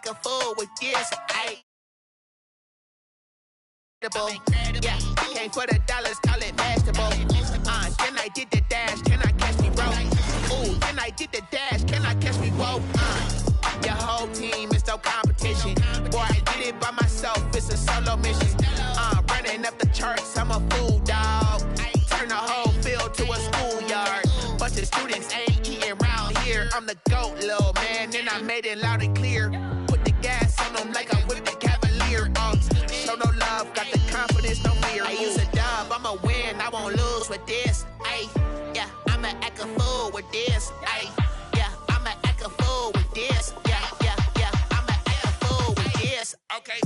act a fool with this. Yeah, came for the dollars, call it vegetable. Then I did the dash, can I catch me, bro? Ooh, then I did the dash, can I catch me, whoa? Your whole team is no competition. Boy, I did it by myself, it's a solo mission. Running up the charts, I'm a fool, dog. Turn the whole field to a schoolyard. Bunch of students ain't eating round here. I'm the GOAT, little man, and I made it loud and clear. Put the gas on them like I'm with the Cavalier. Show no love, got the confidence, no fear. I use a dub, I'ma win, I won't lose with this. Yeah, I'ma act a fool with this. Yeah, I'ma act a fool with this. Yeah, I'ma act a fool with this. Okay.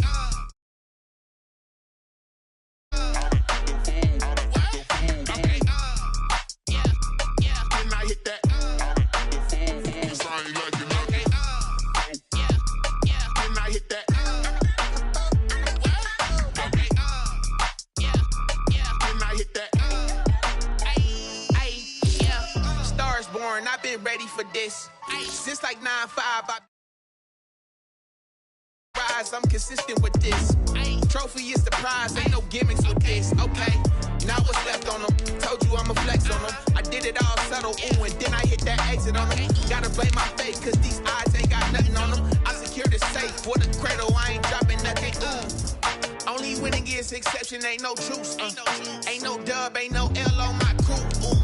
I've been ready for this. Since like 9-5, I rise, I'm consistent with this. Trophy is the prize, ain't no gimmicks with this. Okay, now what's left on them? Told you I'ma flex on them. I did it all subtle, ooh, and then I hit that exit on them. Gotta blame my fate, cause these eyes ain't got nothing on them. I secured the safe for the cradle, I ain't dropping nothing, ooh. Only winning is exception, ain't no truce. Ain't no dub, ain't no L on my crew, ooh.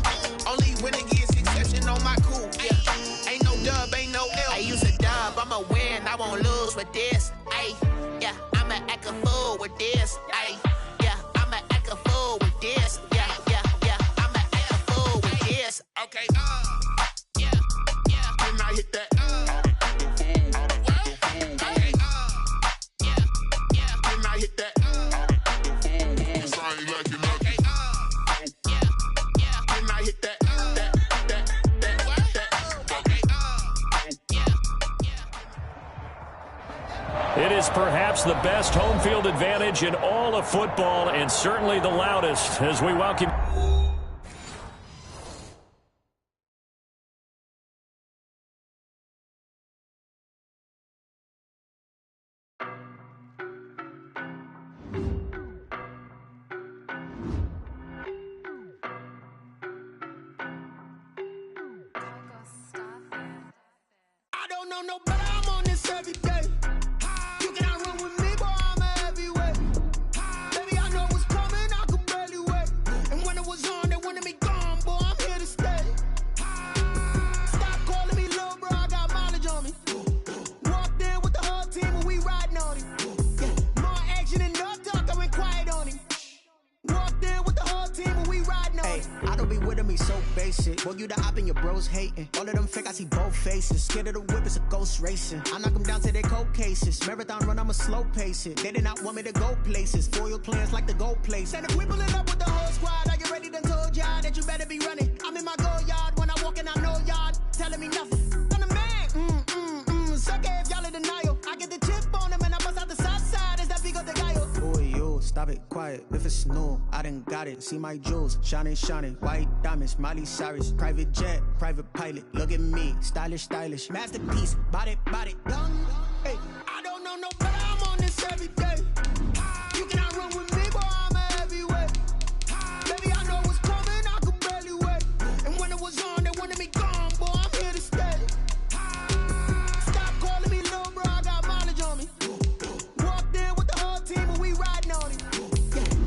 Only winning is exception on my crew, yeah. Ain't no dub, ain't no L. I use a dub, I'ma win, I won't lose with this. Yeah, I'ma act a fool with this. Yeah, I'ma act a fool with this. Yeah, I'ma act a fool with this. Okay, yeah, when I hit that. It is perhaps the best home field advantage in all of football, and certainly the loudest as we welcome. I don't know no better, I'm on this every day. You cannot run with me, boy, I'm a heavyweight. Baby, I know what's coming, I could barely wait. And when it was on, they wanted me gone, boy, I'm here to stay. Stop calling me little bro, I got mileage on me. Walked in with the whole team and we riding on him. More action and no talk, I went quiet on him. Walked in with the whole team and we riding on him. I don't be with him, he's so basic. Boy, you the op and your bros hating. All of them fake, I see both faces. Scared of the whip, it's a ghost racing. I knock them down to their cold cases. Marathon run, I'ma slow pace it. They did not want me to go places. Foil plans like the go place. And if we pulling up with the whole squad, are you ready? Done told y'all that you better be running. I'm in my go yard when I walk in, I know y'all telling me nothing. I'm the man, suck it if y'all in denial. I get the chip on them and I bust out the south side. Is that Vigo de Gallo? Boy, yo, stop it, quiet. If it's new, I done got it. See my jewels, shining, shining. White diamonds, Miley Cyrus. Private jet, private pilot. Look at me, stylish, stylish. Masterpiece, body, done. Hey, I don't know no better, I'm on this every day. You cannot run with me, boy, I'm a heavyweight. Baby, I know what's coming, I could barely wait. And when it was on, they wanted me gone, boy, I'm here to stay. Stop calling me little bro, I got mileage on me. Walked in with the whole team and we riding on him.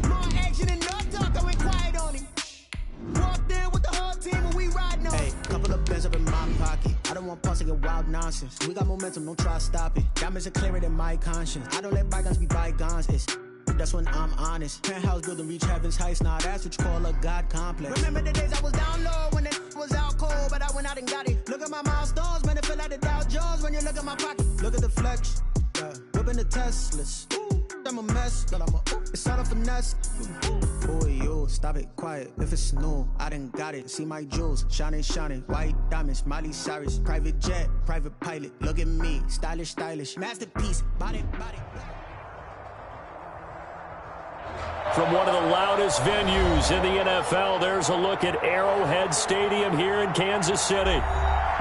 More action and no talk, I went quiet on him. Walked in with the whole team and we riding on him. Hey, couple of bands up in my pocket. I don't want pause to get wild nonsense. We got momentum, don't try to stop it. Diamonds are clearer than my conscience. I don't let bygones be bygones. It's that's when I'm honest. Penthouse building reach heaven's heights. Nah, that's what you call a God complex. Remember the days I was down low when it was out cold, but I went out and got it. Look at my milestones, man, it feel like the Dow Jones when you look at my pocket. Look at the flex, whipping the Teslas. I'm a mess, but I'm a it's all a finesse. Boy, yo, stop it, quiet. If it's new, I done got it. See my jewels, shining, shining. White diamonds, Miley Cyrus. Private jet, private pilot. Look at me, stylish, stylish. Masterpiece, body. From one of the loudest venues in the NFL, there's a look at Arrowhead Stadium here in Kansas City.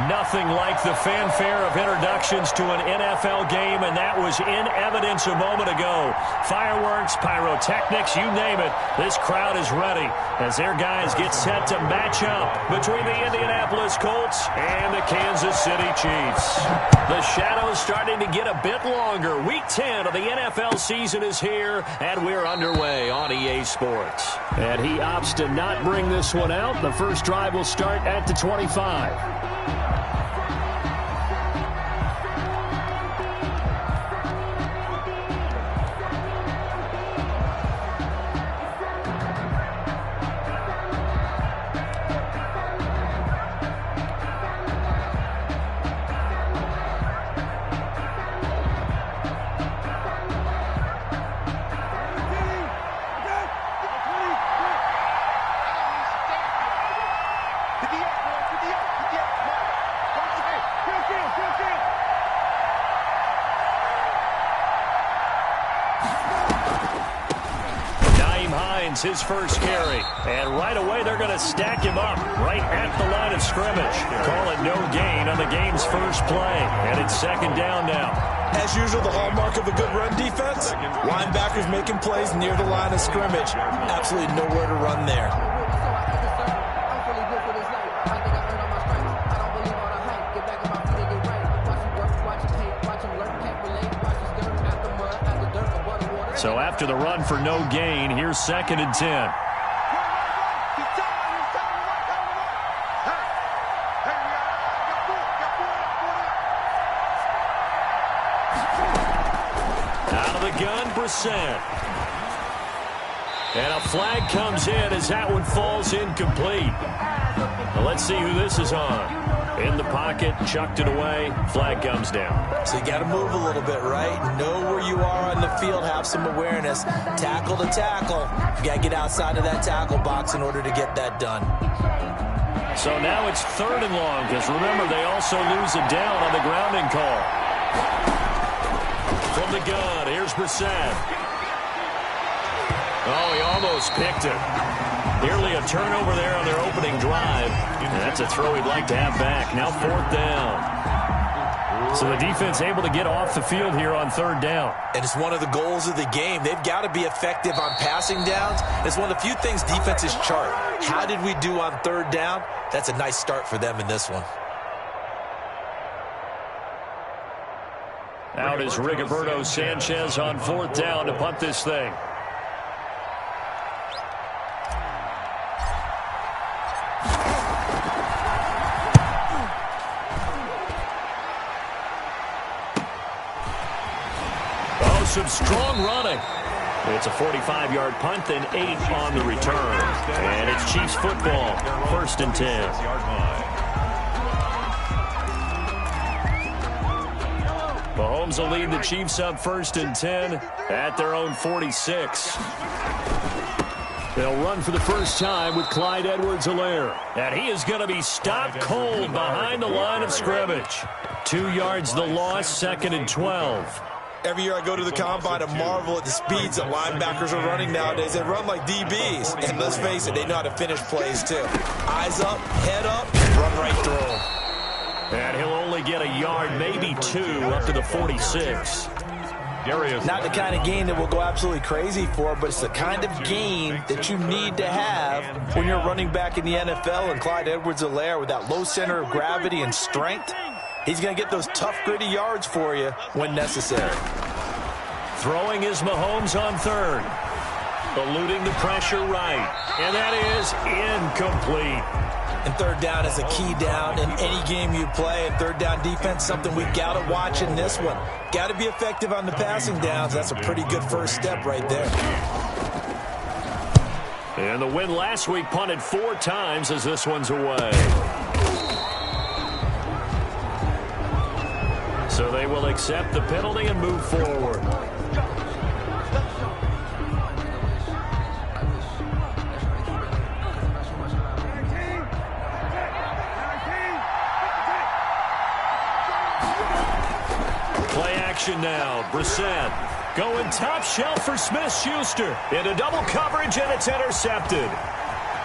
Nothing like the fanfare of introductions to an NFL game, and that was in evidence a moment ago. Fireworks, pyrotechnics, you name it. This crowd is ready as their guys get set to match up between the Indianapolis Colts and the Kansas City Chiefs. The shadow's starting to get a bit longer. Week 10 of the NFL season is here, and we're underway on EA Sports. And he opts to not bring this one out. The first drive will start at the 25. His first carry, and right away they're going to stack him up right at the line of scrimmage. Call it no gain on the game's first play, and it's second down now. As usual, the hallmark of a good run defense, linebackers making plays near the line of scrimmage. Absolutely nowhere to run there. So after the run for no gain, here's second and 10. Out of the gun, Brissett. And a flag comes in as that one falls incomplete. Now let's see who this is on. In the pocket, chucked it away, flag comes down. So you got to move a little bit, right? Know where you are on the field, have some awareness. Tackle to tackle. You got to get outside of that tackle box in order to get that done. So now it's third and long, because remember, they also lose a down on the grounding call. From the gun, here's Brissett. Oh, he almost picked it. Nearly a turnover there on their opening drive. And that's a throw he'd like to have back. Now fourth down. So the defense able to get off the field here on third down. And it's one of the goals of the game. They've got to be effective on passing downs. It's one of the few things defenses chart. How did we do on third down? That's a nice start for them in this one. Out is Rigoberto Sanchez on fourth down to punt this thing. Some strong running. It's a 45-yard punt, then 8 on the return. And it's Chiefs football, first and 10. Mahomes will lead the Chiefs up first and 10 at their own 46. They'll run for the first time with Clyde Edwards-Helaire. And he is going to be stopped cold behind the line of scrimmage. 2 yards the loss, second and 12. Every year I go to the combine and marvel at the speeds that linebackers are running nowadays. They run like DBs. And let's face it, they know how to finish plays too. Eyes up, head up, run right through them. And he'll only get a yard, maybe 2, up to the 46. Not the kind of game that we'll go absolutely crazy for, but it's the kind of game that you need to have when you're running back in the NFL. And Clyde Edwards-Helaire, with that low center of gravity and strength, he's going to get those tough, gritty yards for you when necessary. Throwing is Mahomes on third. Eluding the pressure right. And that is incomplete. And third down is a key down in any game you play. And third down defense, something we've got to watch in this one. Got to be effective on the passing downs. That's a pretty good first step right there. And the win last week punted 4 times as this one's away. So they will accept the penalty and move forward. Play action now. Brissett going top shelf for Smith-Schuster. Into double coverage, and it's intercepted.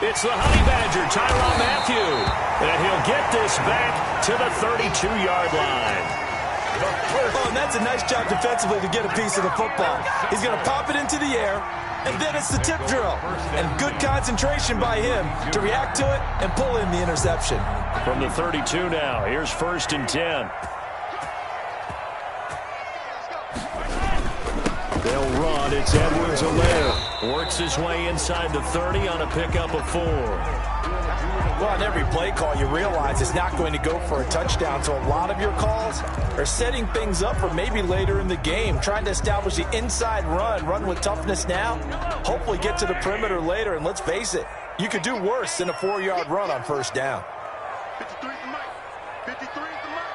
It's the Honey Badger, Tyrann Mathieu. And he'll get this back to the 32-yard line. Oh, and that's a nice job defensively to get a piece of the football. He's going to pop it into the air, and then it's the tip drill. And good concentration by him to react to it and pull in the interception. From the 32 now, here's 1st and 10. They'll run. It's Edwards-Helaire. Works his way inside the 30 on a pickup of 4. Well, on every play call, you realize it's not going to go for a touchdown, so a lot of your calls are setting things up for maybe later in the game, trying to establish the inside run with toughness now, hopefully get to the perimeter later, and let's face it, you could do worse than a 4-yard run on 1st down. 53 is the mic. 53 is the mic.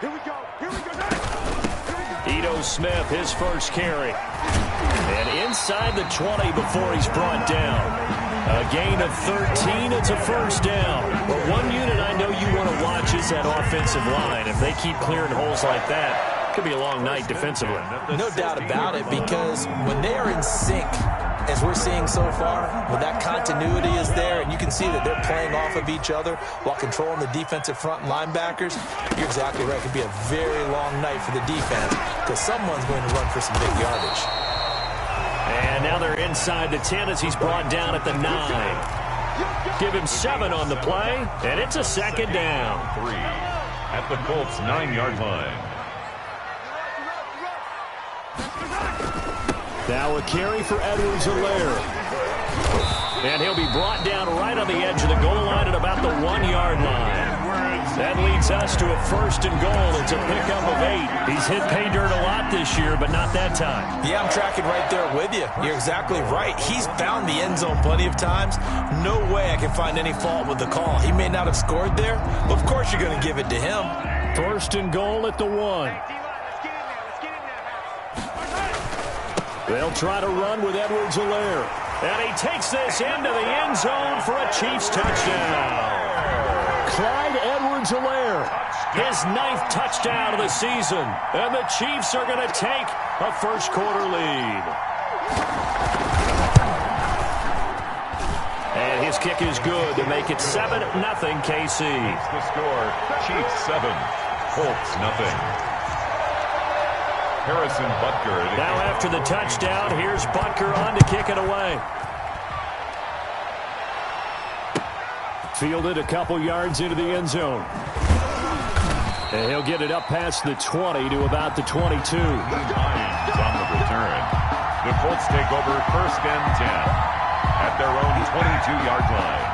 Here we go. Here we go. Ito Smith, his first carry. And inside the 20 before he's brought down. A gain of 13, it's a 1st down. Well, one unit I know you want to watch is that offensive line. If they keep clearing holes like that, it could be a long night defensively. No doubt about it, because when they are in sync, as we're seeing so far, when that continuity is there, and you can see that they're playing off of each other while controlling the defensive front linebackers, you're exactly right. It could be a very long night for the defense, because someone's going to run for some big yardage. And now they're inside the 10 as he's brought down at the 9. Give him 7 on the play, and it's a 2nd down. 3 at the Colts 9-yard line. Now a carry for Edwards-Helaire. And he'll be brought down right on the edge of the goal line at about the 1-yard line. That leads us to a 1st and goal. It's a pickup of 8. He's hit pay dirt a lot this year, but not that time. Yeah, I'm tracking right there with you. You're exactly right. He's found the end zone plenty of times. No way I can find any fault with the call. He may not have scored there, but of course you're going to give it to him. 1st and goal at the 1. They'll try to run with Edwards-Helaire. And he takes this into the end zone for a Chiefs touchdown. Clyde Edwards-Helaire, his 9th touchdown of the season. And the Chiefs are going to take a first-quarter lead. And his kick is good to make it 7-0 KC. The score, Chiefs 7, Colts 0. Harrison Butker. Now after the touchdown, here's Butker on to kick it away. Fielded a couple yards into the end zone. And he'll get it up past the 20 to about the 22. Hines on the return. The Colts take over 1st and 10 at their own 22-yard line.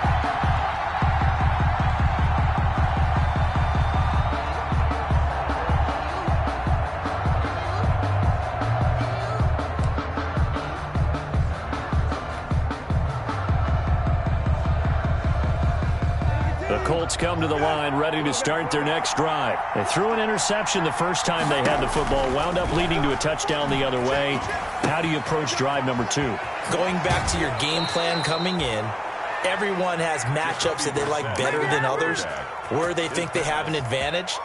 Colts come to the line ready to start their next drive. They threw an interception the first time they had the football, wound up leading to a touchdown the other way. How do you approach drive number 2? Going back to your game plan coming in, everyone has matchups that they like better than others, where they think they have an advantage.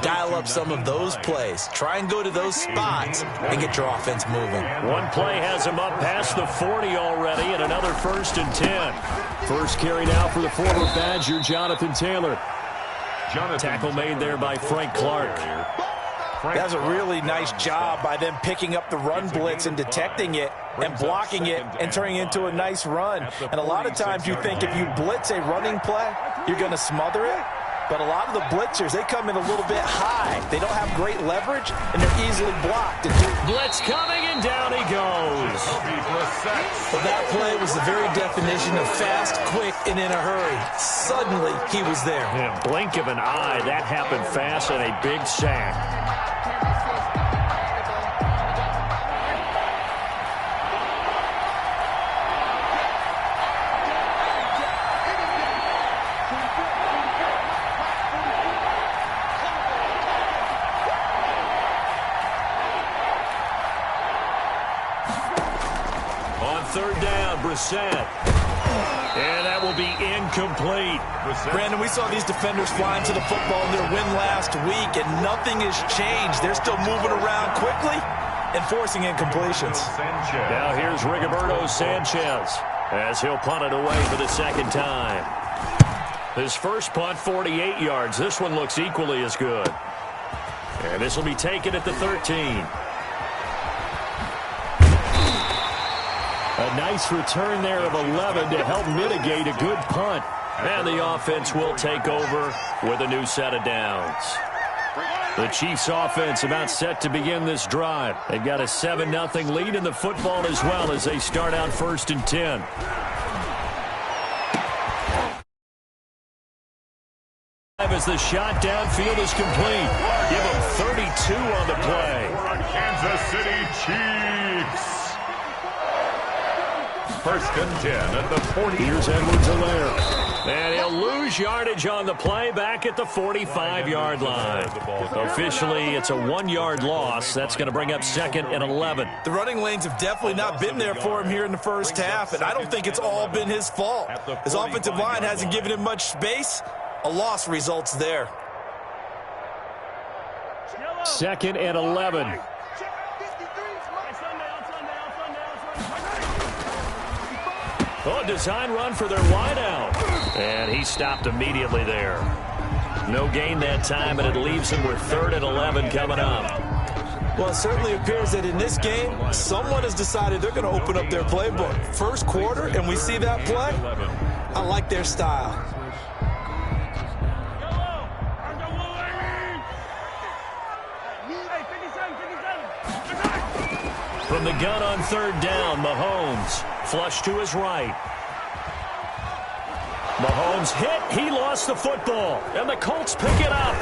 Dial up some of those plays. Try and go to those spots and get your offense moving. One play has him up past the 40 already, and another 1st and 10. First carry now for the former Badger, Jonathan Taylor. Tackle made there by Frank Clark. That's a really nice job by them picking up the run blitz and detecting it and blocking it and turning it into a nice run. And a lot of times you think if you blitz a running play, you're going to smother it. But a lot of the blitzers, they come in a little bit high. They don't have great leverage, and they're easily blocked. Blitz coming, and down he goes. Well, that play was the very definition of fast, quick, and in a hurry. Suddenly, he was there. Yeah, blink of an eye, that happened fast, and a big sack. Third down, Brissett. And that will be incomplete. Brandon, we saw these defenders flying to the football in their win last week, and nothing has changed. They're still moving around quickly and forcing incompletions. Now here's Rigoberto Sanchez. as he'll punt it away for the second time. His first punt, 48 yards. This one looks equally as good. And this will be taken at the 13. A nice return there of 11 to help mitigate a good punt. And the offense will take over with a new set of downs. The Chiefs offense about set to begin this drive. They've got a 7-0 lead in the football as well as they start out 1st and 10. As the shot downfield is complete. Give them 32 on the play. Kansas City Chiefs. 1st and 10 at the 40. Here's Edwards-Helaire. And he'll lose yardage on the play back at the 45-yard line. Officially, it's a 1-yard loss. That's going to bring up 2nd and 11. The running lanes have definitely not been there for him here in the first half, and I don't think it's all been his fault. His offensive line hasn't given him much space. A loss results there. 2nd and 11. Oh, design run for their wideout. And he stopped immediately there. No gain that time, and it leaves him with 3rd and 11 coming up. Well, it certainly appears that in this game, someone has decided they're going to open up their playbook. First quarter, and we see that play. I like their style. From the gun on 3rd down, Mahomes flush to his right. Mahomes hit. He lost the football. And the Colts pick it up.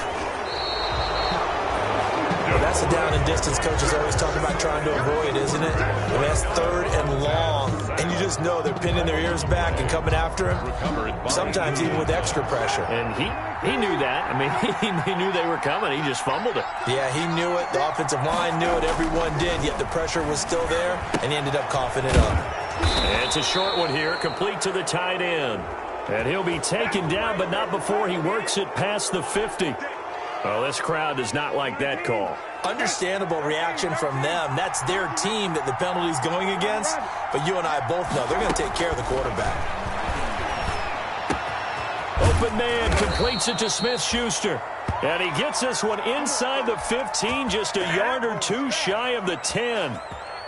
Well, that's a down and distance coaches always talk about trying to avoid, isn't it? Well, that's 3rd and long. And you just know they're pinning their ears back and coming after him. Sometimes even with extra pressure. And he knew that. I mean, he knew they were coming. He just fumbled it. Yeah, he knew it. The offensive line knew it. Everyone did. Yet the pressure was still there, and he ended up coughing it up. And it's a short one here, complete to the tight end. And he'll be taken down, but not before he works it past the 50. Well, this crowd does not like that call. Understandable reaction from them. That's their team that the penalty's going against. But you and I both know they're going to take care of the quarterback. Open man completes it to Smith-Schuster. And he gets this one inside the 15, just a yard or two shy of the 10.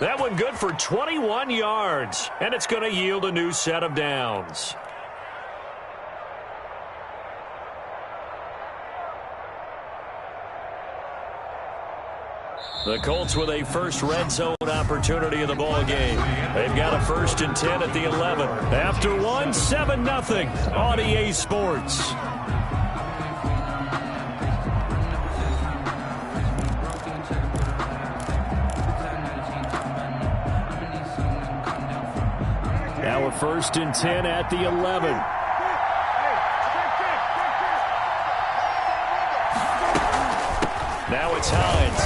That one good for 21 yards. And it's going to yield a new set of downs. The Colts with a first red zone opportunity in the ball game. They've got a 1st and 10 at the 11. After one, 7-0 on EA Sports. Now a 1st and 10 at the 11. Now it's Hines.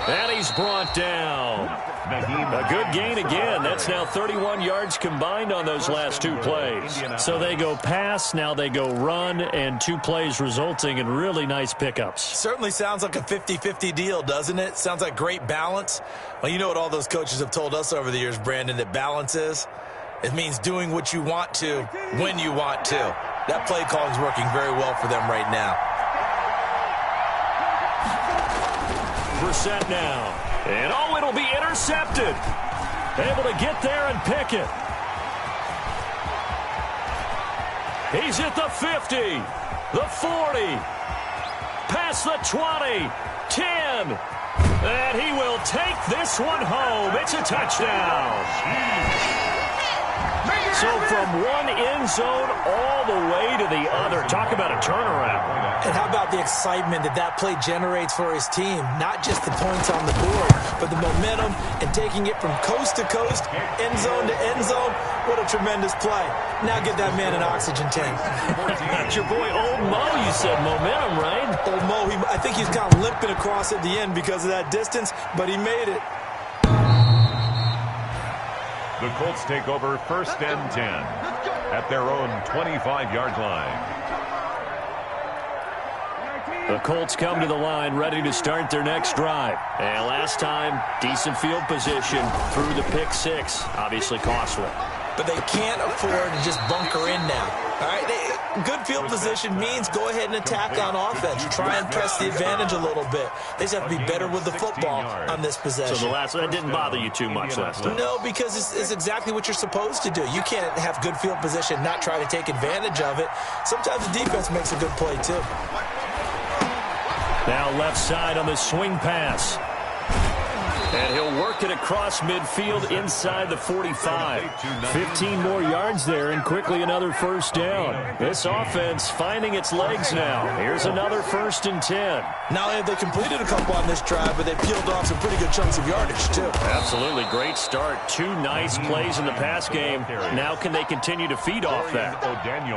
And he's brought down. A good gain again. That's now 31 yards combined on those last 2 plays. So they go pass, now they go run, and 2 plays resulting in really nice pickups. Certainly sounds like a 50-50 deal, doesn't it? Sounds like great balance. Well, you know what all those coaches have told us over the years, Brandon, that balance is? It means doing what you want to when you want to. That play calling is working very well for them right now. Brissett now. And oh, it'll be intercepted. Able to get there and pick it. He's at the 50, the 40, past the 20, 10. And he will take this one home. It's a touchdown. So from one end zone all the way to the other. Talk about a turnaround. And how about the excitement that play generates for his team? Not just the points on the board, but the momentum and taking it from coast to coast, end zone to end zone. What a tremendous play. Now get that man an oxygen tank. That's your boy Old Mo, you said. Momentum, right? Old Mo, I think he's kind of limping across at the end because of that distance, but he made it. The Colts take over 1st and 10 at their own 25-yard line. The Colts come to the line ready to start their next drive. And last time, decent field position through the pick six. Obviously costly. But they can't afford to just bunker in now. All right, good field position means go ahead and attack on offense. Try and press the advantage a little bit. They just have to be better with the football on this possession. So that didn't bother you too much last time? No, because it's exactly what you're supposed to do. You can't have good field position, not try to take advantage of it. Sometimes the defense makes a good play, too. Now left side on the swing pass. And he'll work it across midfield inside the 45. 15 more yards there and quickly another first down. This offense finding its legs now. Here's another 1st and 10. Not only have they completed a couple on this drive, but they peeled off some pretty good chunks of yardage, too. Absolutely. Great start. 2 nice plays in the pass game. Now can they continue to feed off that?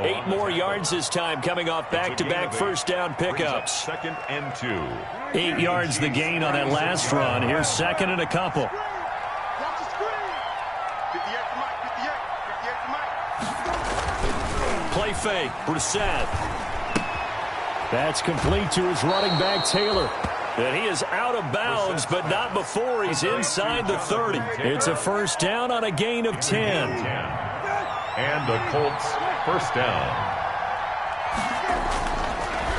8 more yards this time coming off back-to-back first down pickups. 2nd and 2. 8 yards the gain on that last run. Here's 2nd and a couple. Play fake. Brissett. That's complete to his running back, Taylor. And he is out of bounds, but not before he's inside the 30. It's a first down on a gain of 10. And the Colts first down.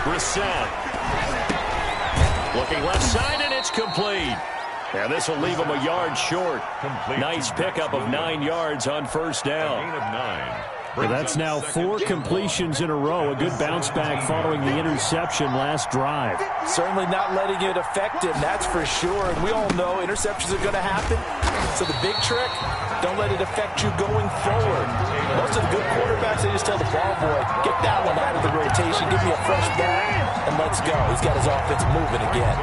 Brissett. Looking left side, and it's complete. And this will leave him a yard short. Nice pickup of 9 yards on first down. Gain of 9. Well, that's now 4 completions in a row. A good bounce back following the interception last drive. Certainly not letting it affect him, that's for sure. And we all know interceptions are going to happen. So the big trick, don't let it affect you going forward. Most of the good quarterbacks, they just tell the ball boy, get that one out of the rotation, give me a fresh ball, and let's go. He's got his offense moving again.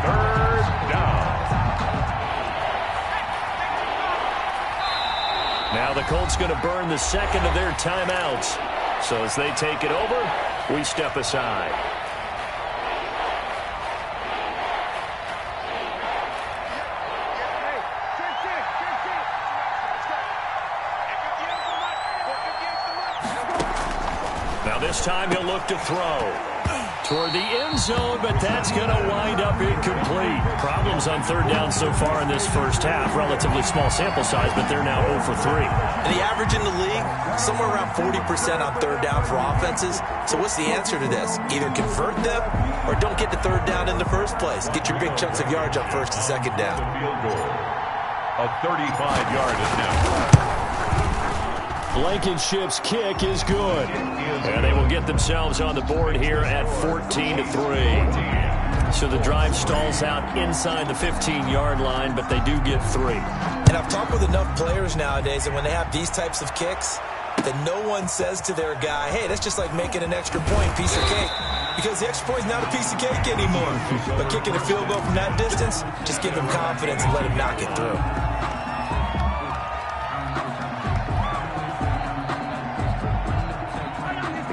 3rd down. Now the Colts going to burn the 2nd of their timeouts. So as they take it over, we step aside. Now this time he'll look to throw toward the end zone, but that's going to wind up incomplete. Problems on 3rd down so far in this first half. Relatively small sample size, but they're now 0 for 3. And the average in the league, somewhere around 40% on 3rd down for offenses. So what's the answer to this? Either convert them or don't get to 3rd down in the first place. Get your big chunks of yards on 1st and 2nd down. Field goal. A 35-yard attempt. Blankenship's kick is good. And they will get themselves on the board here at 14-3. So the drive stalls out inside the 15-yard line, but they do get 3. And I've talked with enough players nowadays, and when they have these types of kicks, that no one says to their guy, hey, that's just like making an extra point, piece of cake. Because the extra point is not a piece of cake anymore. But kicking a field goal from that distance, just give him confidence and let him knock it through.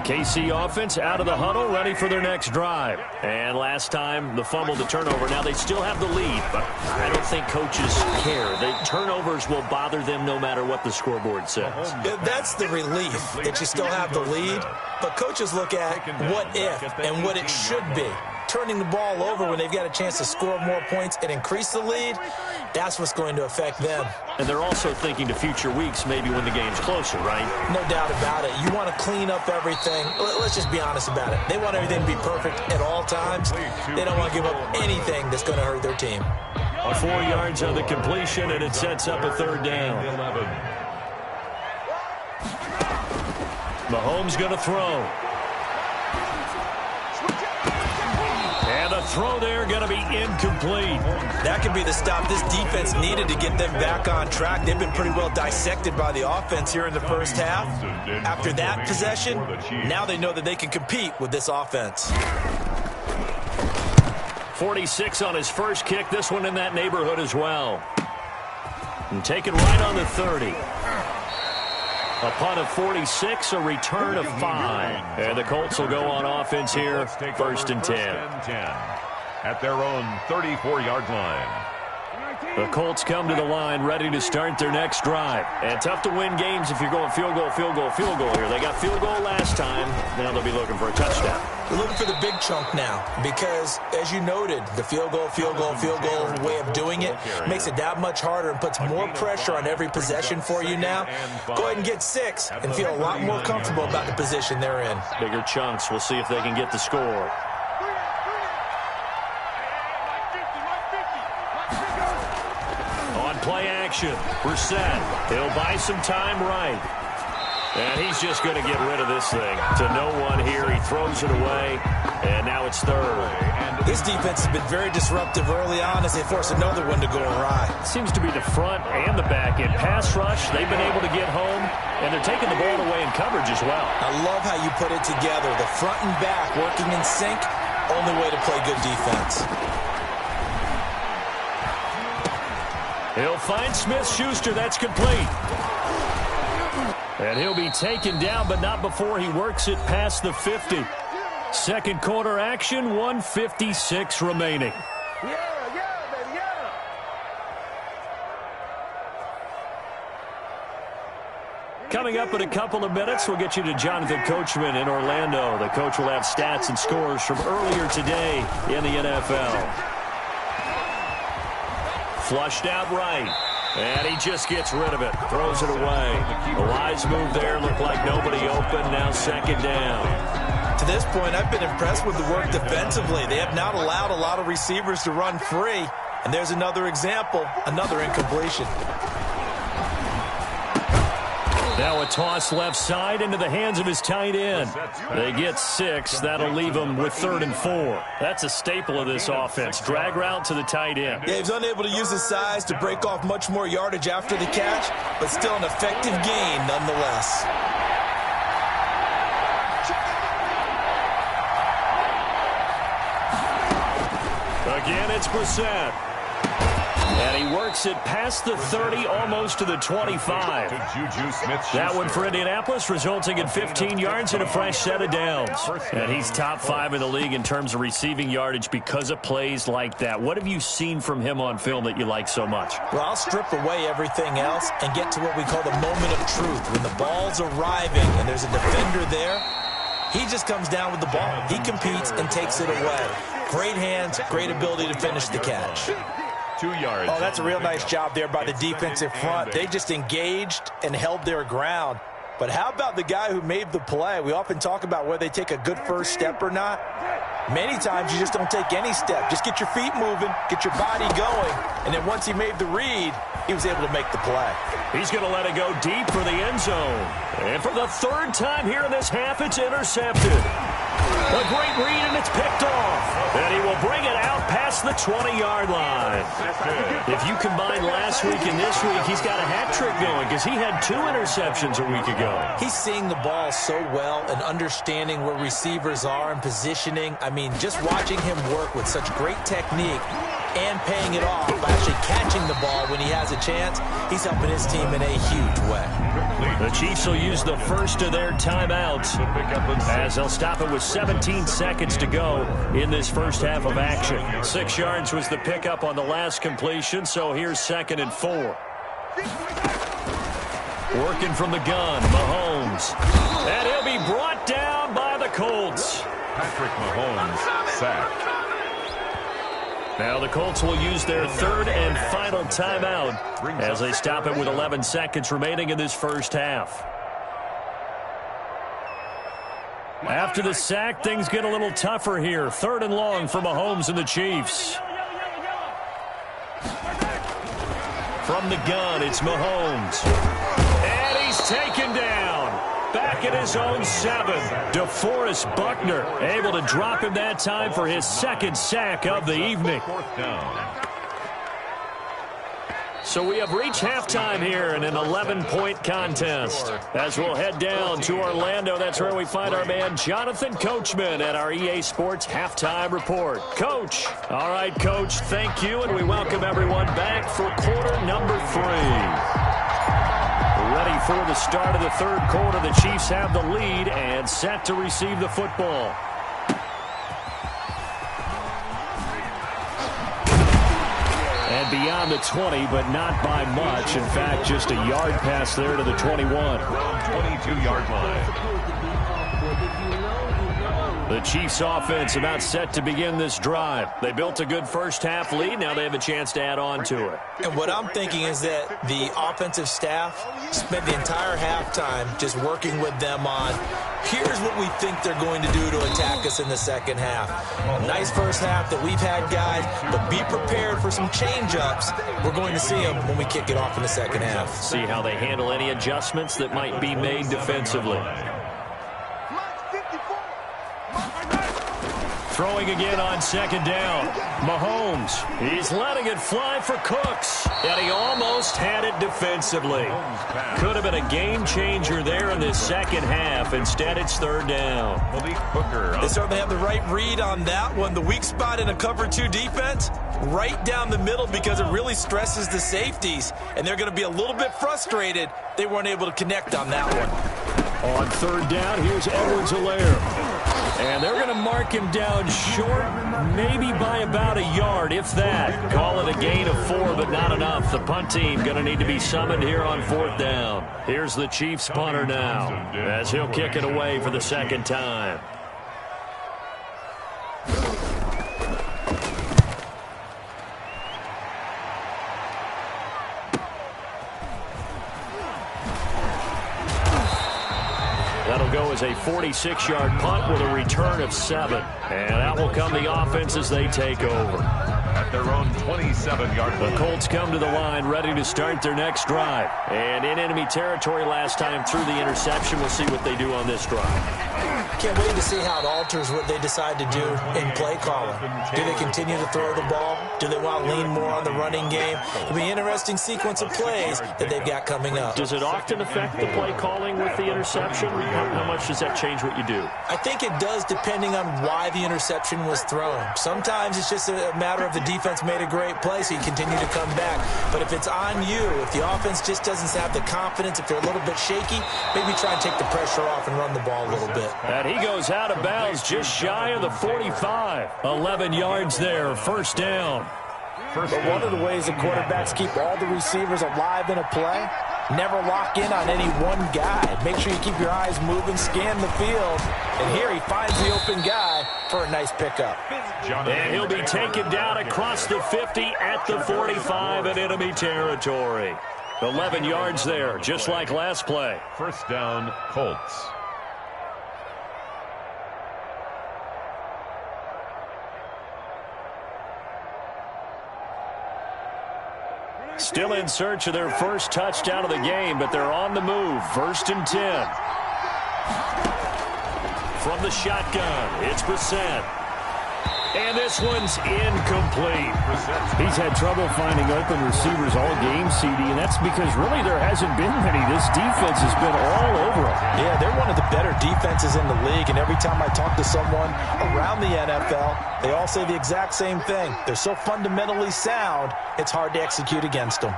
KC offense out of the huddle, ready for their next drive. And last time, the fumble, the turnover. Now they still have the lead, but I don't think coaches care. The turnovers will bother them no matter what the scoreboard says. Yeah, that's the relief, that you still have the lead. But coaches look at what if and what it should be. Turning the ball over when they've got a chance to score more points and increase the lead, that's what's going to affect them. And they're also thinking to future weeks, maybe when the game's closer, right? No doubt about it. You want to clean up everything. Let's just be honest about it. They want everything to be perfect at all times. They don't want to give up anything that's going to hurt their team. 4 yards on the completion, and it sets up a 3rd down. Mahomes going to throw. And the throw there going to be incomplete. That could be the stop this defense needed to get them back on track. They've been pretty well dissected by the offense here in the first half. After that possession, now they know that they can compete with this offense. 46 on his first kick. This one in that neighborhood as well. And take it right on the 30. A punt of 46, a return of 5. And the Colts will go on offense here, 1st and 10. At their own 34-yard line. The Colts come to the line ready to start their next drive. And tough to win games if you're going field goal, field goal, field goal here. They got field goal last time. Now they'll be looking for a touchdown. They're looking for the big chunk now because, as you noted, the field goal way of doing it makes it that much harder and puts more pressure on every possession for you now. Go ahead and get 6 and feel a lot more comfortable about the position they're in. Bigger chunks. We'll see if they can get the score. Play action. Brissett. He'll buy some time right. And he's just going to get rid of this thing. To no one here. He throws it away. And now it's third. This defense has been very disruptive early on as they force another one to go awry. Seems to be the front and the back end. Pass rush, they've been able to get home. And they're taking the ball away in coverage as well. I love how you put it together. The front and back working in sync. Only way to play good defense. He'll find Smith-Schuster. That's complete. And he'll be taken down, but not before he works it past the 50. Second quarter action, 1:56 remaining. Coming up in a couple of minutes, we'll get you to Jonathan Coachman in Orlando. The coach will have stats and scores from earlier today in the NFL. Flushed out right. And he just gets rid of it. Throws it away. A wise move there. Looked like nobody open. Now second down. To this point, I've been impressed with the work defensively. They have not allowed a lot of receivers to run free. And there's another example. Another incompletion. Now a toss left side into the hands of his tight end. They get 6. That'll leave them with 3rd and 4. That's a staple of this offense. Drag route to the tight end. Yeah, he's unable to use his size to break off much more yardage after the catch, but still an effective gain nonetheless. Again, it's Brissett. And he works it past the 30, almost to the 25. That one for Indianapolis, resulting in 15 yards and a fresh set of downs. And he's top 5 in the league in terms of receiving yardage because of plays like that. What have you seen from him on film that you like so much? Well, I'll strip away everything else and get to what we call the moment of truth. When the ball's arriving and there's a defender there, he just comes down with the ball. He competes and takes it away. Great hands, great ability to finish the catch. 2 yards. Oh, that's a real nice job there by the defensive front. They just engaged and held their ground. But how about the guy who made the play? We often talk about whether they take a good first step or not. Many times you just don't take any step. Just get your feet moving, get your body going, and then once he made the read, he was able to make the play. He's going to let it go deep for the end zone. And for the 3rd time here in this half, it's intercepted. A great read, and it's picked off. And he will bring it out past the 20-yard line. If you combine last week and this week, he's got a hat trick going because he had 2 interceptions a week ago. He's seeing the ball so well and understanding where receivers are and positioning. I mean, just watching him work with such great technique and paying it off by actually catching the ball when he has a chance, he's helping his team in a huge way. The Chiefs will use the first of their timeouts as they'll stop it with 17 seconds to go in this first half of action. 6 yards was the pickup on the last completion, so here's 2nd and 4. Working from the gun, Mahomes. And he'll be brought down by the Colts. Patrick Mahomes sacked. Now the Colts will use their 3rd and final timeout as they stop it with 11 seconds remaining in this first half. After the sack, things get a little tougher here. 3rd and long for Mahomes and the Chiefs. From the gun, it's Mahomes. And he's taken down. Back at his own 7. DeForest Buckner able to drop him that time for his 2nd sack of the evening. 4th down. So we have reached halftime here in an 11-point contest. As we'll head down to Orlando, that's where we find our man Jonathan Coachman at our EA Sports Halftime Report. Coach. All right, Coach, thank you, and we welcome everyone back for quarter number 3. Ready for the start of the 3rd quarter. The Chiefs have the lead and set to receive the football. And And beyond the 20, but not by much. In fact, just a yard pass there to the 21. 22-yard line. The Chiefs offense about set to begin this drive. They built a good first half lead. Now they have a chance to add on to it. And what I'm thinking is that the offensive staff spent the entire halftime just working with them on, here's what we think they're going to do to attack us in the second half. A nice first half that we've had, guys, but be prepared for some change-ups. We're going to see them when we kick it off in the second half. See how they handle any adjustments that might be made defensively. Throwing again on second down. Mahomes, he's letting it fly for Cooks. And he almost had it defensively. Could have been a game changer there in this second half. Instead, it's third down. They certainly have the right read on that one. The weak spot in a cover 2 defense, right down the middle, because it really stresses the safeties. And they're going to be a little bit frustrated they weren't able to connect on that one. On third down, here's Edwards-Helaire. And they're going to mark him down short, maybe by about a yard, if that. Call it a gain of 4, but not enough. The punt team going to need to be summoned here on fourth down. Here's the Chiefs punter now, as he'll kick it away for the second time. That'll go as a 46-yard punt with a return of 7. And that will come the offense as they take over. At their own 27-yard line. The Colts come to the line ready to start their next drive. And in enemy territory last time through the interception. We'll see what they do on this drive. Can't wait to see how it alters what they decide to do in play calling. Do they continue to throw the ball? Do they want to lean more on the running game? It'll be an interesting sequence of plays that they've got coming up. Does it often affect the play calling with the interception? How much does that change what you do? I think it does, depending on why the interception was thrown. Sometimes it's just a matter of the defense made a great play, so you continue to come back. But if it's on you, if the offense just doesn't have the confidence, if they're a little bit shaky, maybe try and take the pressure off and run the ball a little bit. And he goes out of bounds just shy of the 45. 11 yards there, first down. But one of the ways the quarterbacks keep all the receivers alive in a play, never lock in on any one guy. Make sure you keep your eyes moving, scan the field. And here he finds the open guy for a nice pickup. And he'll be taken down across the 50 at the 45 in enemy territory. 11 yards there, just like last play. First down, Colts. Still in search of their first touchdown of the game, but they're on the move. First and 10. From the shotgun, it's Brissett. And this one's incomplete. He's had trouble finding open receivers all game, CD, and that's because really there hasn't been many. This defense has been all over them. Yeah, they're one of the better defenses in the league, and every time I talk to someone around the NFL, they all say the exact same thing. They're so fundamentally sound, it's hard to execute against them.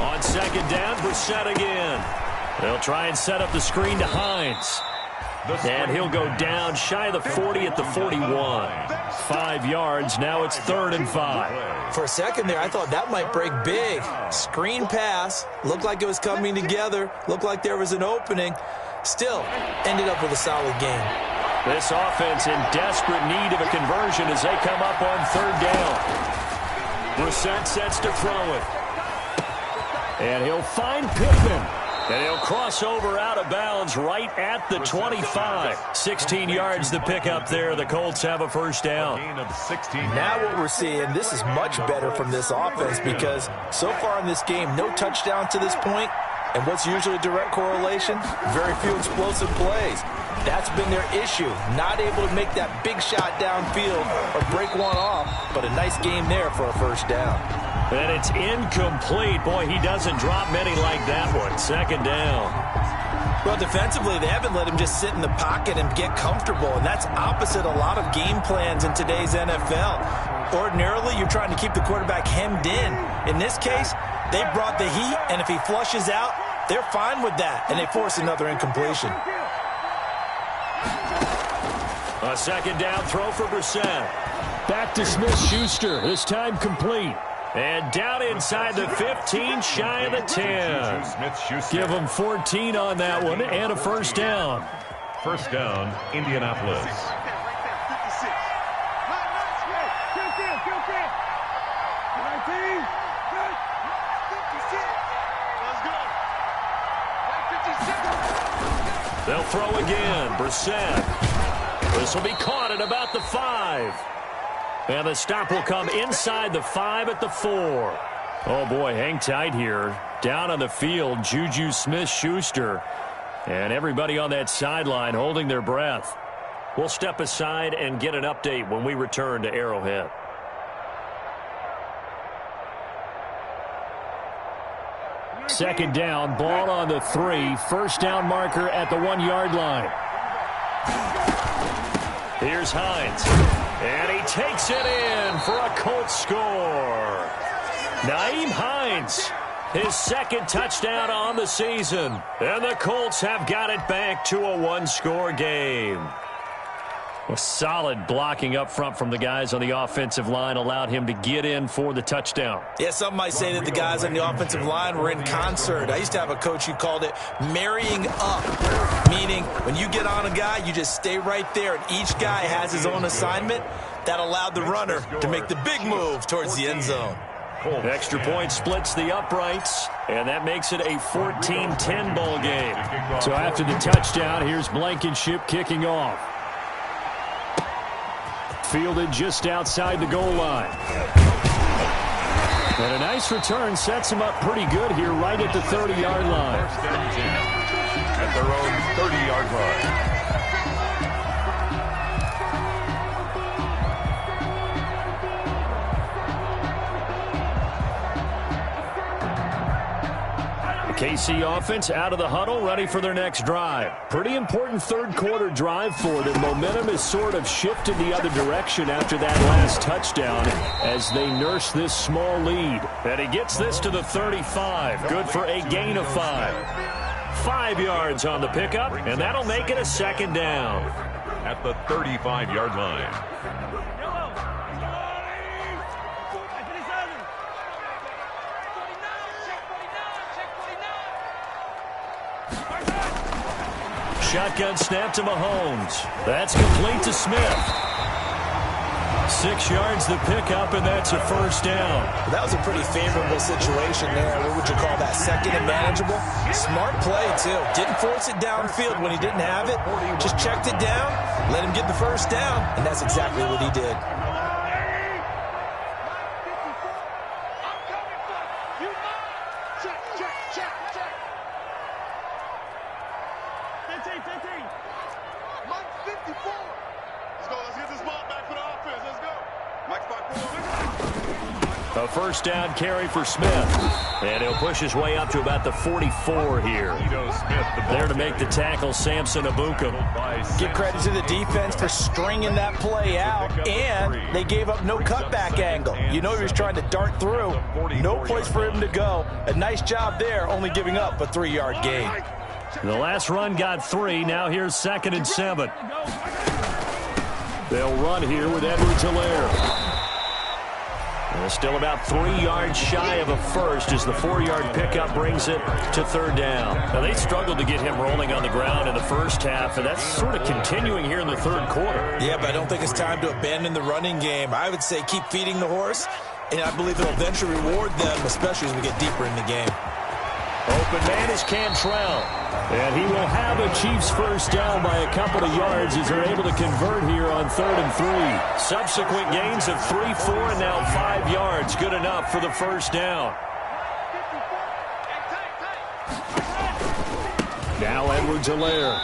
On second down, Brissett again. They'll try and set up the screen to Hines. And he'll go down shy of the 40 at the 41. 5 yards. Now it's third and 5. For a second there, I thought that might break big. Screen pass. Looked like it was coming together. Looked like there was an opening. Still, ended up with a solid game. This offense in desperate need of a conversion as they come up on third down. Brissett sets to throw it. And he'll find Pittman. And he'll cross over out of bounds right at the 25. 16 yards to pick up there. The Colts have a first down. Now what we're seeing, this is much better from this offense because so far in this game, no touchdowns to this point. And what's usually a direct correlation? Very few explosive plays. That's been their issue. Not able to make that big shot downfield or break one off, but a nice game there for a first down. And it's incomplete. Boy, he doesn't drop many like that one. Second down. Well, defensively, they haven't let him just sit in the pocket and get comfortable, and that's opposite a lot of game plans in today's NFL. Ordinarily, you're trying to keep the quarterback hemmed in. In this case, they brought the heat, and if he flushes out, they're fine with that, and they force another incompletion. A second down throw for Brissett. Back to Smith-Schuster, this time complete. And down inside the 15, shy of the 10. Give them 14 on that one and a first down. First down, Indianapolis. They'll throw again. Brissett. This will be caught at about the 5. And the stop will come inside the 5 at the 4. Oh, boy, hang tight here. Down on the field, Juju Smith-Schuster. And everybody on that sideline holding their breath. We'll step aside and get an update when we return to Arrowhead. Second down, ball on the 3. First down marker at the 1-yard line. Here's Hines. And he takes it in for a Colts score. Nyheim Hines, his second touchdown on the season. And the Colts have got it back to a 1-score game. A solid blocking up front from the guys on the offensive line allowed him to get in for the touchdown. Yeah, some might say that the guys on the offensive line were in concert. I used to have a coach who called it marrying up, meaning when you get on a guy, you just stay right there, and each guy has his own assignment. That allowed the runner to make the big move towards the end zone. Extra point splits the uprights, and that makes it a 14-10 ball game. So after the touchdown, here's Blankenship kicking off. Fielded just outside the goal line. And a nice return sets him up pretty good here right at the 30-yard line. First and 10 at their own 30-yard line. KC offense out of the huddle, ready for their next drive. Pretty important third-quarter drive for them. Momentum has sort of shifted the other direction after that last touchdown as they nurse this small lead. And he gets this to the 35. Good for a gain of 5. 5 yards on the pickup, and that'll make it a second down. At the 35-yard line. Shotgun snap to Mahomes. That's complete to Smith. 6 yards the pickup, and that's a first down. That was a pretty favorable situation there. What would you call that? Second and manageable? Smart play, too. Didn't force it downfield when he didn't have it. Just checked it down, let him get the first down, and that's exactly what he did. A first down carry for Smith. And he'll push his way up to about the 44 here. There to make the tackle, Samson Abukum. Give credit to the defense for stringing that play out, and they gave up no cutback angle. You know he was trying to dart through. No place for him to go. A nice job there, only giving up a 3-yard gain. The last run got 3. Now here's 2nd and 7. They'll run here with Edwards-Helaire. Still about 3 yards shy of a first as the 4-yard pickup brings it to third down. Now, they struggled to get him rolling on the ground in the first half, and that's sort of continuing here in the third quarter. Yeah, but I don't think it's time to abandon the running game. I would say keep feeding the horse, and I believe it'll eventually reward them, especially as we get deeper in the game. Open man is Cantrell. And he will have a Chiefs first down by a couple of yards as they're able to convert here on 3rd and 3. Subsequent gains of 3, 4, and now 5 yards. Good enough for the first down. Now Edwards-Helaire.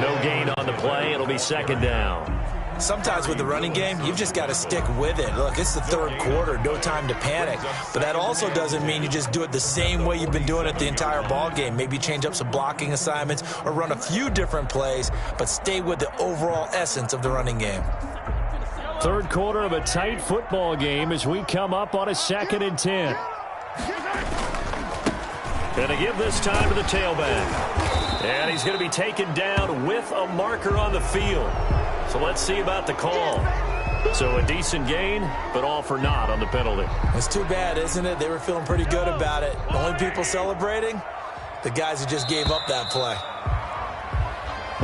No gain on the play. It'll be 2nd down. Sometimes with the running game, you've just got to stick with it. Look, it's the third quarter, no time to panic. But that also doesn't mean you just do it the same way you've been doing it the entire ball game. Maybe change up some blocking assignments or run a few different plays, but stay with the overall essence of the running game. Third quarter of a tight football game as we come up on a 2nd and 10. Going to give this time to the tailback. And he's going to be taken down with a marker on the field. So let's see about the call. So a decent gain, but all for naught on the penalty. It's too bad, isn't it? They were feeling pretty good about it. The only people celebrating, the guys who just gave up that play.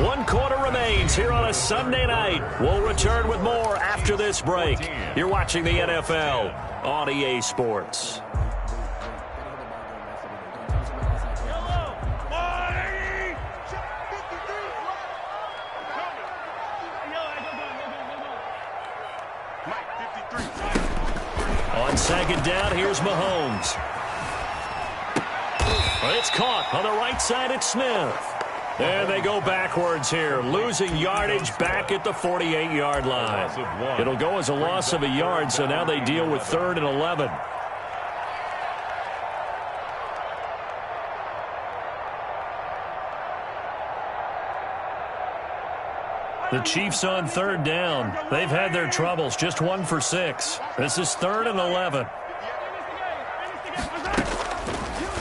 1 quarter remains here on a Sunday night. We'll return with more after this break. You're watching the NFL on EA Sports. On second down, here's Mahomes. It's caught on the right side. It's Smith. And they go backwards here, losing yardage back at the 48-yard line. It'll go as a loss of a yard, so now they deal with 3rd and 11. The Chiefs on 3rd down. They've had their troubles, just 1 for 6. This is 3rd and 11.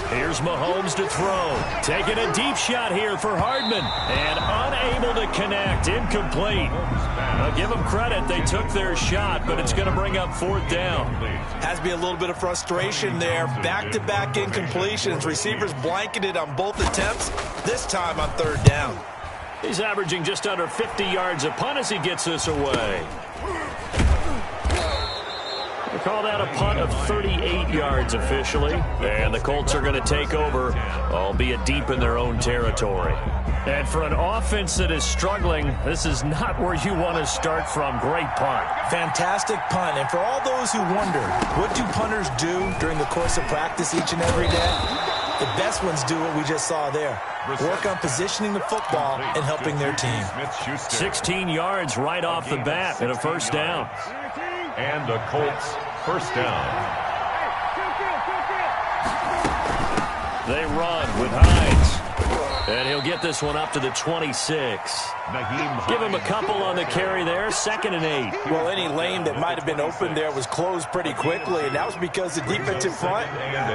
Here's Mahomes to throw. Taking a deep shot here for Hardman. And unable to connect. Incomplete. I'll give them credit. They took their shot, but it's going to bring up 4th down. Has to be a little bit of frustration there. Back-to-back incompletions. Receivers blanketed on both attempts. This time on 3rd down. He's averaging just under 50 yards a punt as he gets this away. They call that a punt of 38 yards officially. And the Colts are going to take over, albeit deep in their own territory. And for an offense that is struggling, this is not where you want to start from. Great punt. Fantastic punt. And for all those who wonder, what do punters do during the course of practice each and every day? The best ones do what we just saw there. Work on positioning the football and helping their team. 16 yards right off the bat and a 1st down. And the Colts 1st down. They run with Hines. And he'll get this one up to the 26. Give him a couple on the carry there. 2nd and 8. Well, any lane that might have been open there was closed pretty quickly, and that was because the defensive front,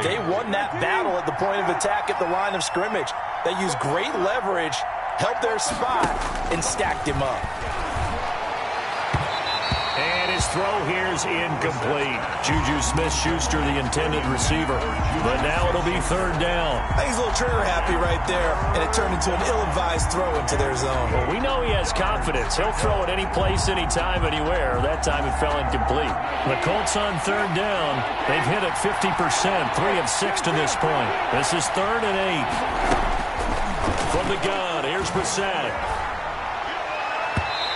they won that battle at the point of attack at the line of scrimmage. They used great leverage, held their spot, and stacked him up. And his throw here is incomplete. Juju Smith-Schuster, the intended receiver. But now it'll be 3rd down. I think he's a little trigger happy right there, and it turned into an ill-advised throw into their zone. Well, we know he has confidence. He'll throw it any place, anytime, anywhere. That time it fell incomplete. The Colts on 3rd down. They've hit it 50%, 3 of 6 to this point. This is 3rd and 8. From the gun, here's Brissett.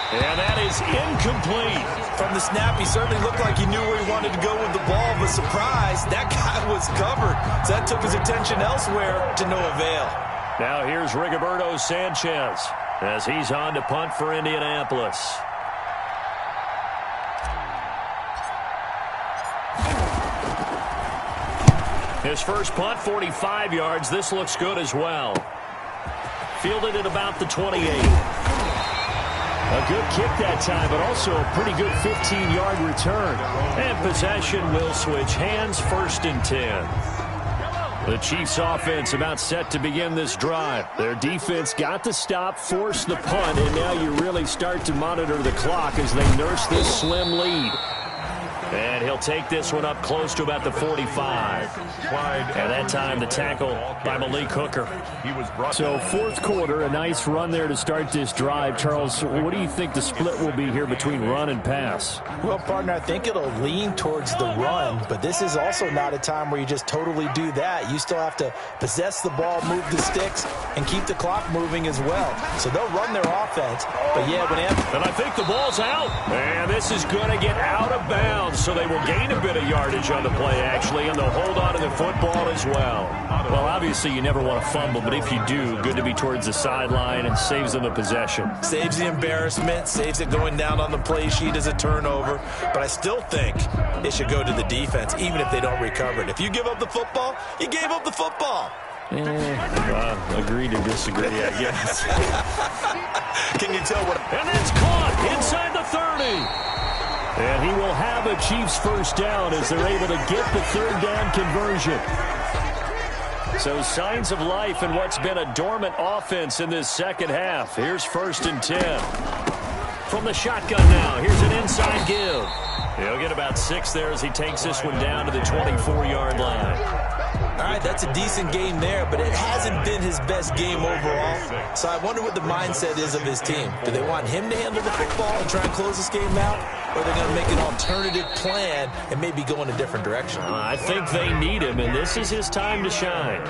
And that is incomplete. From the snap, he certainly looked like he knew where he wanted to go with the ball, but surprise, that guy was covered. So that took his attention elsewhere to no avail. Now here's Rigoberto Sanchez as he's on to punt for Indianapolis. His first punt, 45 yards. This looks good as well. Fielded at about the 28. A good kick that time, but also a pretty good 15-yard return. And possession will switch hands, 1st and 10. The Chiefs offense about set to begin this drive. Their defense got the stop, forced the punt, and now you really start to monitor the clock as they nurse this slim lead. And he'll take this one up close to about the 45. And that time the tackle by Malik Hooker. So 4th quarter, a nice run there to start this drive. Charles, what do you think the split will be here between run and pass? Well, partner, I think it'll lean towards the run, but this is also not a time where you just totally do that. You still have to possess the ball, move the sticks, and keep the clock moving as well. So they'll run their offense, but yeah, and I think the ball's out. And this is going to get out of bounds. So they will gain a bit of yardage on the play, actually, and they'll hold on to the football as well. Well, obviously, you never want to fumble, but if you do, good to be towards the sideline and saves them the possession. Saves the embarrassment, saves it going down on the play sheet as a turnover. But I still think it should go to the defense, even if they don't recover it. If you give up the football, you gave up the football. Agree to disagree, I guess. Can you tell what? And it's caught inside the 30. And he will have a Chiefs 1st down as they're able to get the 3rd down conversion. So signs of life in what's been a dormant offense in this second half. Here's 1st and 10. From the shotgun now, here's an inside give. He'll get about 6 there as he takes this one down to the 24-yard line. All right, that's a decent game there, but it hasn't been his best game overall. So I wonder what the mindset is of his team. Do they want him to handle the football and try and close this game out? Or are they going to make an alternative plan and maybe go in a different direction? I think they need him, and this is his time to shine.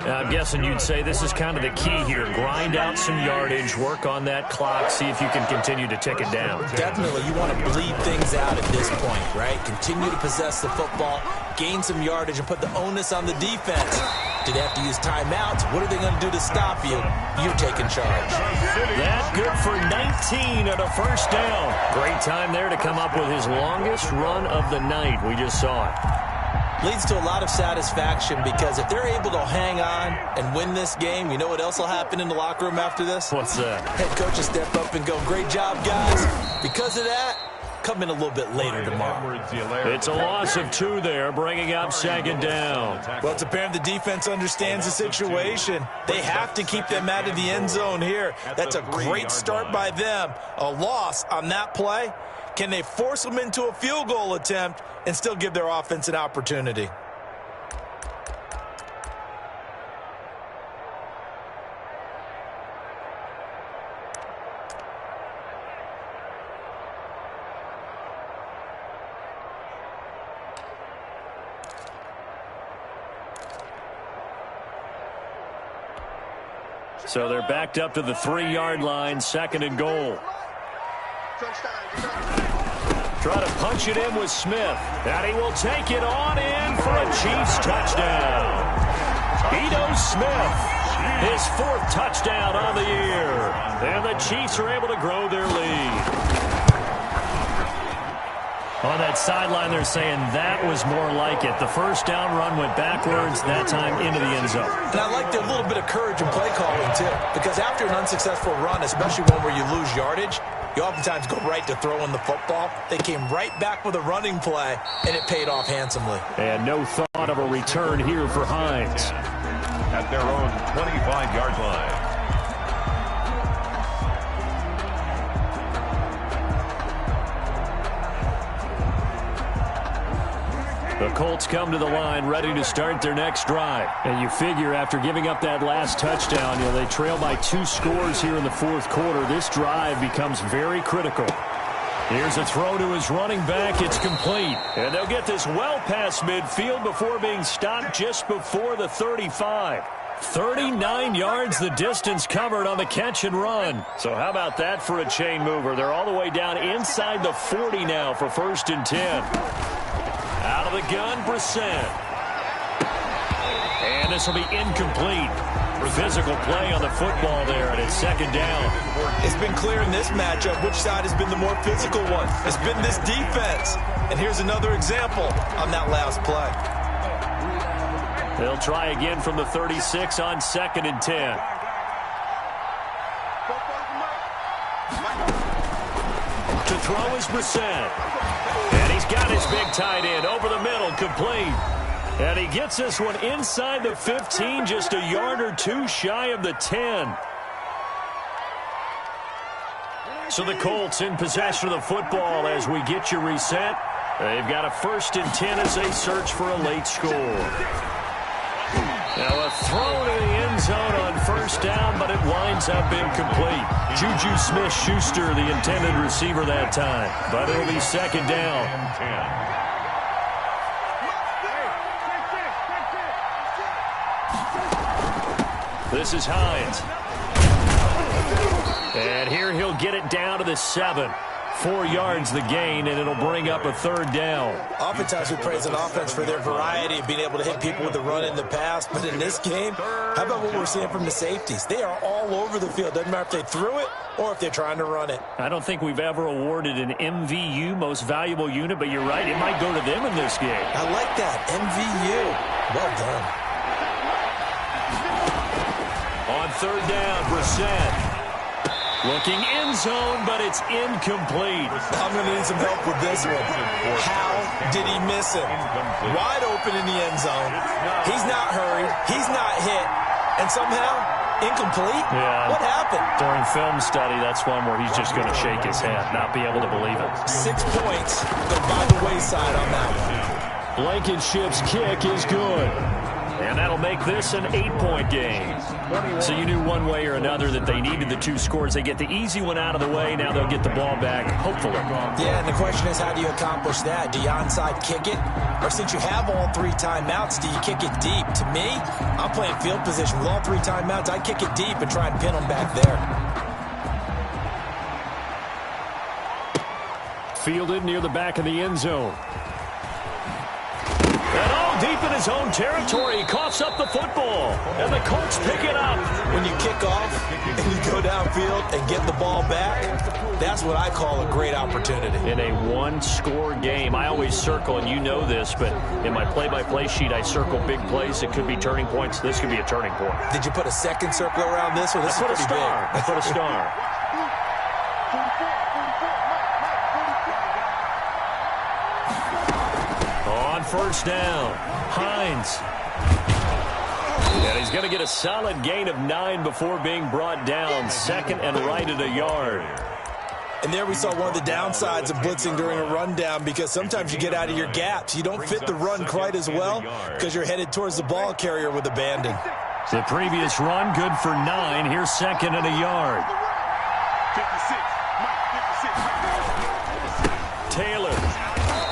I'm guessing you'd say this is kind of the key here. Grind out some yardage, work on that clock, see if you can continue to tick it down. Definitely, you want to bleed things out at this point, right? Continue to possess the football, gain some yardage, and put the onus on the defense. Do they have to use timeouts? What are they going to do to stop you? You're taking charge. That good for 19 and a first down. Great time there to come up with his longest run of the night. We just saw it. Leads to a lot of satisfaction because if they're able to hang on and win this game, you know what else will happen in the locker room after this? What's that? Head coach will step up and go, great job, guys. Because of that, come in a little bit later tomorrow. It's a loss of 2 there, bringing up second down. Well, it's apparent the defense understands the situation. They have to keep them out of the end zone here. That's a great start by them. A loss on that play. Can they force them into a field goal attempt and still give their offense an opportunity? So they're backed up to the 3-yard line, second and goal. Try to punch it in with Smith. And he will take it on in for a Chiefs touchdown. Ito Smith, his 4th touchdown on the year. And the Chiefs are able to grow their lead. On that sideline, they're saying that was more like it. The first down run went backwards, that time into the end zone. And I like a little bit of courage in play calling, too. Because after an unsuccessful run, especially one where you lose yardage, you oftentimes go right to throwing the football. They came right back with a running play, and it paid off handsomely. And no thought of a return here for Hines. At their own 25-yard line. The Colts come to the line ready to start their next drive. And you figure after giving up that last touchdown, they trail by 2 scores here in the 4th quarter. This drive becomes very critical. Here's a throw to his running back. It's complete. And they'll get this well past midfield before being stopped just before the 35. 39 yards the distance covered on the catch and run. So how about that for a chain mover? They're all the way down inside the 40 now for 1st and 10. Out of the gun, Brissett. And this will be incomplete. Physical play on the football there, and it's second down. It's been clear in this matchup which side has been the more physical one. It's been this defense. And here's another example on that last play. They'll try again from the 36 on 2nd and 10. To throw is Brissett. And he's got his big tight end over the middle, complete. And he gets this one inside the 15, just a yard or 2 shy of the 10. So the Colts in possession of the football as we get you reset. They've got a 1st and 10 as they search for a late score. Now a throw to the end zone on 1st down, but it winds up incomplete. Juju Smith-Schuster, the intended receiver that time. But it'll be 2nd down. This is Hines. And here he'll get it down to the 7. 4 yards the gain, and it'll bring up a 3rd down. Oftentimes we praise an offense for their variety of being able to hit people with the run in the pass. But in this game, how about what we're seeing from the safeties? They are all over the field. Doesn't matter if they threw it or if they're trying to run it. I don't think we've ever awarded an MVU, most valuable unit, but you're right, it might go to them in this game. I like that, MVU. Well done. On 3rd down, Brissett. Looking end zone, but it's incomplete. I'm going to need some help with this one. How did he miss it? Wide open in the end zone. He's not hurried. He's not hit. And somehow Incomplete? Yeah. What happened? During film study, that's one where he's just going to shake his head, not be able to believe it. 6 points go by the wayside on that one. Blankenship's kick is good. And that'll make this an 8-point game. So you knew one way or another that they needed the 2 scores. They get the easy one out of the way. Now they'll get the ball back, hopefully. Yeah, and the question is, how do you accomplish that? Do you onside kick it? Or since you have all 3 timeouts, do you kick it deep? To me, I'm playing field position. With all 3 timeouts, I kick it deep and try and pin them back there. Fielded near the back of the end zone. And all deep in his own territory. He coughs up the football. And the Colts pick it up. When you kick off and you go downfield and get the ball back, that's what I call a great opportunity. In a 1-score game, I always circle, and you know this, but in my play-by-play sheet, I circle big plays. It could be turning points. This could be a turning point. Did you put a second circle around this one? This I put a star. I put a star. On first down, Hines. And he's going to get a solid gain of 9 before being brought down. 2nd and right at a yard. And there we saw one of the downsides of blitzing during a rundown, because sometimes you get out of your gaps. You don't fit the run quite as well because you're headed towards the ball carrier with abandon. The previous run, good for 9. Here's 2nd and a yard. Taylor.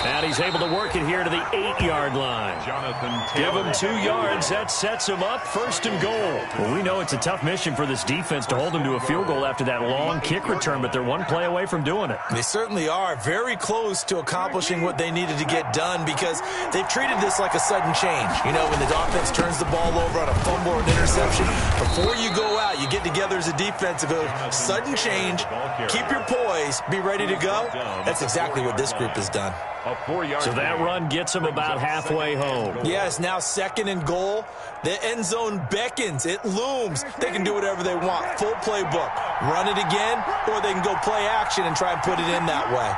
And he's able to work it here to the 8-yard line. Give him 2 yards. That sets him up 1st and goal. Well, we know it's a tough mission for this defense to hold them to a field goal after that long kick return, but they're 1 play away from doing it. They certainly are very close to accomplishing what they needed to get done, because they've treated this like a sudden change. You know, when the offense turns the ball over on a fumble or an interception, before you go out, you get together as a defense and go, sudden change, keep your poise, be ready to go. That's exactly what this group has done. So that run gets them about halfway home. Yes, now 2nd and goal. The end zone beckons. It looms. They can do whatever they want. Full playbook. Run it again, or they can go play action and try and put it in that way.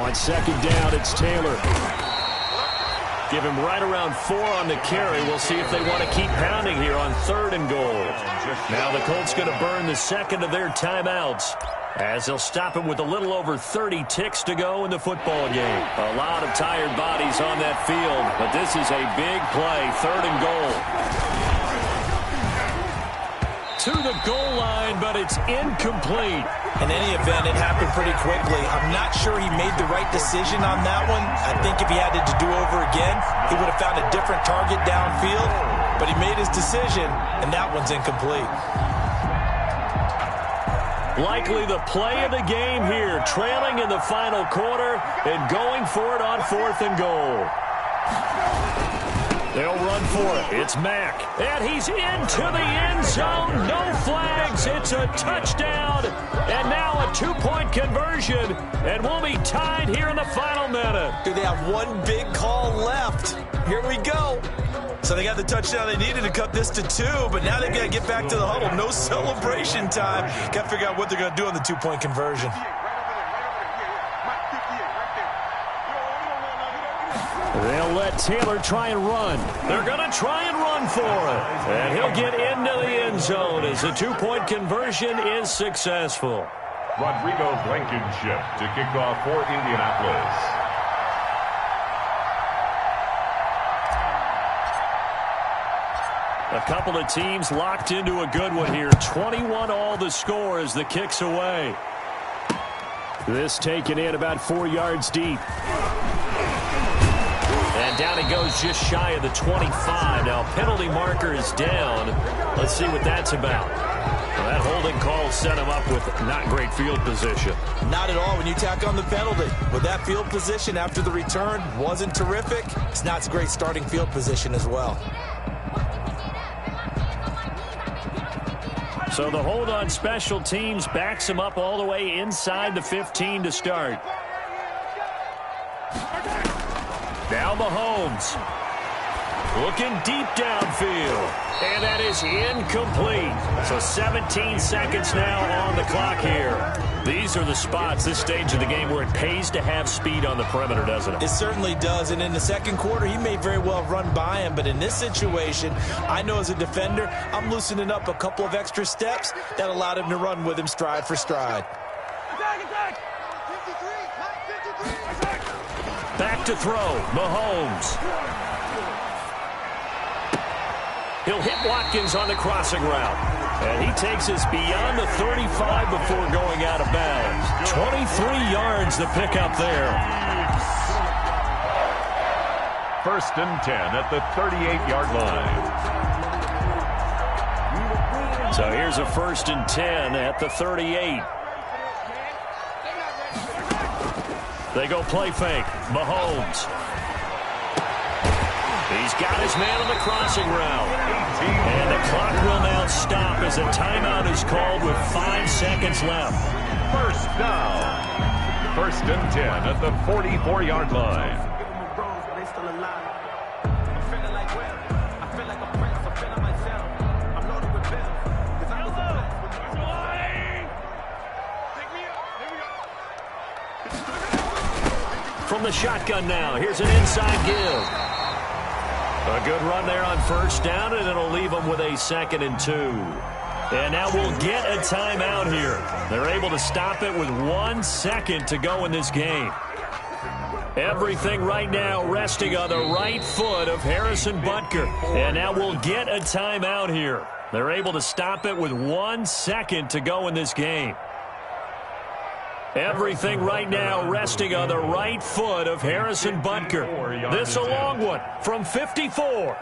On 2nd down, it's Taylor. Give him right around 4 on the carry. We'll see if they want to keep pounding here on 3rd and goal. Now the Colts going to burn the 2nd of their timeouts, as they'll stop him with a little over 30 ticks to go in the football game. A lot of tired bodies on that field, but this is a big play. 3rd and goal. To the goal line, but it's incomplete. In any event, it happened pretty quickly. I'm not sure he made the right decision on that one. I think if he had it to do over again, he would have found a different target downfield. But he made his decision, and that one's incomplete. Likely the play of the game here, trailing in the final quarter and going for it on 4th and goal. They'll run for it. It's Mack. And he's into the end zone. No flags. It's a touchdown. And now a 2-point conversion. And we'll be tied here in the final minute. Do they have one big call left? Here we go. So they got the touchdown they needed to cut this to 2, but now they've got to get back to the huddle. No celebration time. Got to figure out what they're going to do on the 2-point conversion. They'll let Taylor try and run. They're going to try and run for it. And he'll get into the end zone as the 2-point conversion is successful. Rodrigo Blankenship to kick off for Indianapolis. A couple of teams locked into a good one here. 21 all the score as the kick's away. This taken in about 4 yards deep. And down he goes just shy of the 25. Now penalty marker is down. Let's see what that's about. Well, that holding call set him up with not great field position. Not at all when you tack on the penalty. With that field position after the return wasn't terrific. It's not a great starting field position as well. So the hold on special teams backs him up all the way inside the 15 to start. Now Mahomes. Looking deep downfield. And that is incomplete. So 17 seconds now on the clock here. These are the spots, this stage of the game, where it pays to have speed on the perimeter, doesn't it? It certainly does, and in the second quarter, he may very well run by him, but in this situation, I know as a defender, I'm loosening up a couple of extra steps that allowed him to run with him stride for stride. Back to throw, Mahomes. He'll hit Watkins on the crossing route. And he takes us beyond the 35 before going out of bounds. 23 yards the pickup there. First and 10 at the 38-yard line. So here's a first and 10 at the 38. They go play fake. Mahomes. He's got his man on the crossing route. And the clock will now stop as a timeout is called with 5 seconds left. First down. First and 10 at the 44-yard line. From the shotgun now, here's an inside give. A good run there on first down, and it'll leave them with a 2nd and 2. And now we'll get a timeout here. They're able to stop it with 1 second to go in this game. Everything right now resting on the right foot of Harrison Butker. And now we'll get a timeout here. They're able to stop it with 1 second to go in this game. Everything right now resting on the right foot of Harrison Butker. This a long one from 54.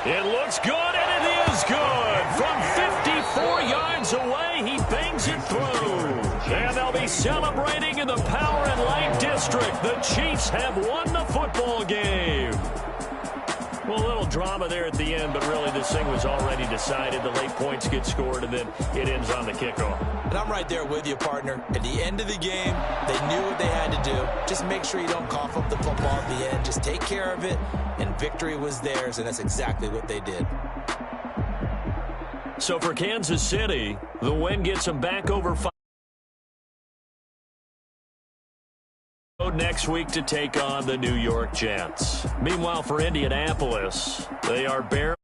It looks good, and it is good. From 54 yards away, he bangs it through. And they'll be celebrating in the Power and Light District. The Chiefs have won the football game. Well, a little drama there at the end, but really this thing was already decided. The late points get scored, and then it ends on the kickoff. And I'm right there with you, partner. At the end of the game, they knew what they had to do. Just make sure you don't cough up the football at the end. Just take care of it, and victory was theirs, and that's exactly what they did. So for Kansas City, the win gets them back over 5. Next week to take on the New York Jets. Meanwhile, for Indianapolis, they are barely